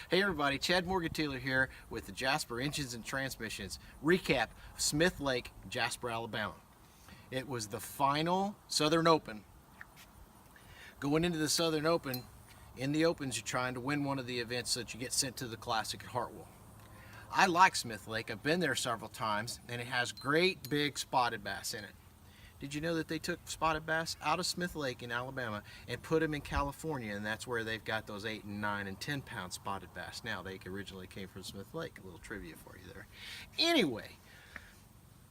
Hey everybody, Chad Morgenthaler here with the Jasper Engines and Transmissions. Recap, Smith Lake, Jasper, Alabama. It was the final Southern Open. Going into the Southern Open, in the Opens you're trying to win one of the events so that you get sent to the Classic at Hartwell. I like Smith Lake, I've been there several times, and it has great big spotted bass in it. Did you know that they took spotted bass out of Smith Lake in Alabama and put them in California, and that's where they've got those 8 and 9 and 10 pound spotted bass now? They originally came from Smith Lake. A little trivia for you there. Anyway,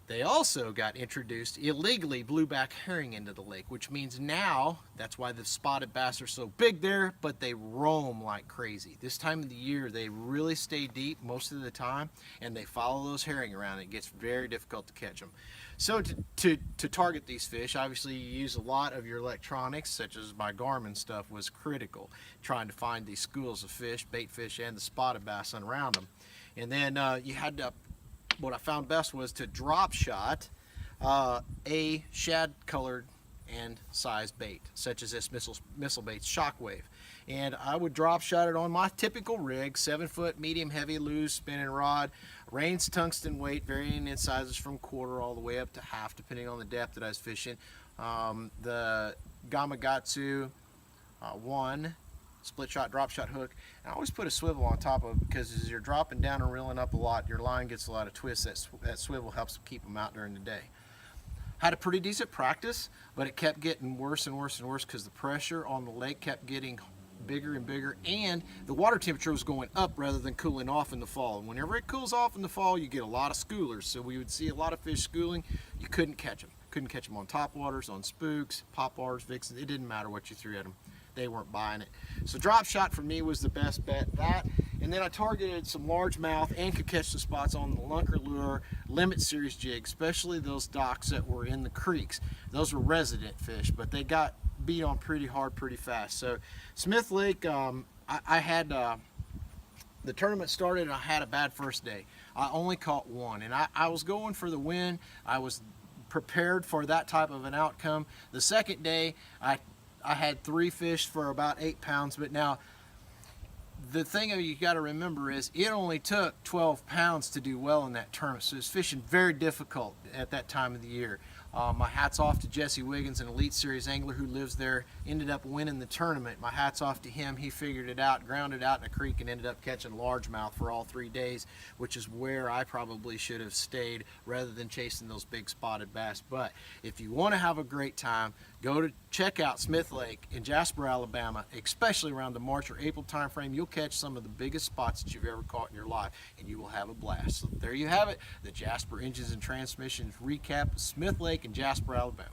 they also got introduced illegally blueback herring into the lake, which means now, that's why the spotted bass are so big there, but they roam like crazy. This time of the year, they really stay deep most of the time, and they follow those herring around. It gets very difficult to catch them. So to target these fish, obviously you use a lot of your electronics, such as my Garmin stuff was critical, trying to find these schools of fish, bait fish, and the spotted bass around them. And then you had to, what I found best was to drop shot a shad colored and size bait, such as this missile bait's Shockwave. And I would drop shot it on my typical rig, 7-foot medium heavy loose spinning rod, Rain's tungsten weight, varying in sizes from quarter all the way up to half, depending on the depth that I was fishing. The Gamakatsu 1 split shot drop shot hook, and I always put a swivel on top of it, because as you're dropping down and reeling up a lot, your line gets a lot of twists. That swivel helps keep them out during the day. Had a pretty decent practice, but it kept getting worse and worse and worse because the pressure on the lake kept getting bigger and bigger, and the water temperature was going up rather than cooling off in the fall. And whenever it cools off in the fall, you get a lot of schoolers. So we would see a lot of fish schooling. You couldn't catch them. Couldn't catch them on top waters, on spooks, pop waters, vixens. It didn't matter what you threw at them. They weren't buying it. So drop shot for me was the best bet. That, and then I targeted some largemouth and could catch the spots on the Lunker Lure Limit Series jig, especially those docks that were in the creeks. Those were resident fish, but they got beat on pretty hard pretty fast. So Smith Lake, I had the tournament started and I had a bad first day. I only caught one, and I was going for the win. I was prepared for that type of an outcome. The second day I had 3 fish for about 8 pounds, but now the thing you got to remember is it only took 12 pounds to do well in that tournament, so it's fishing very difficult at that time of the year. My hat's off to Jesse Wiggins, an Elite Series angler who lives there, ended up winning the tournament. My hat's off to him. He figured it out, grounded out in a creek, and ended up catching largemouth for all 3 days, which is where I probably should have stayed rather than chasing those big spotted bass. But if you want to have a great time, go to check out Smith Lake in Jasper, Alabama, especially around the March or April time frame. You'll catch some of the biggest spots that you've ever caught in your life, and you will have a blast. So there you have it, the Jasper Engines and Transmissions recap of Smith Lake in Jasper, Alabama.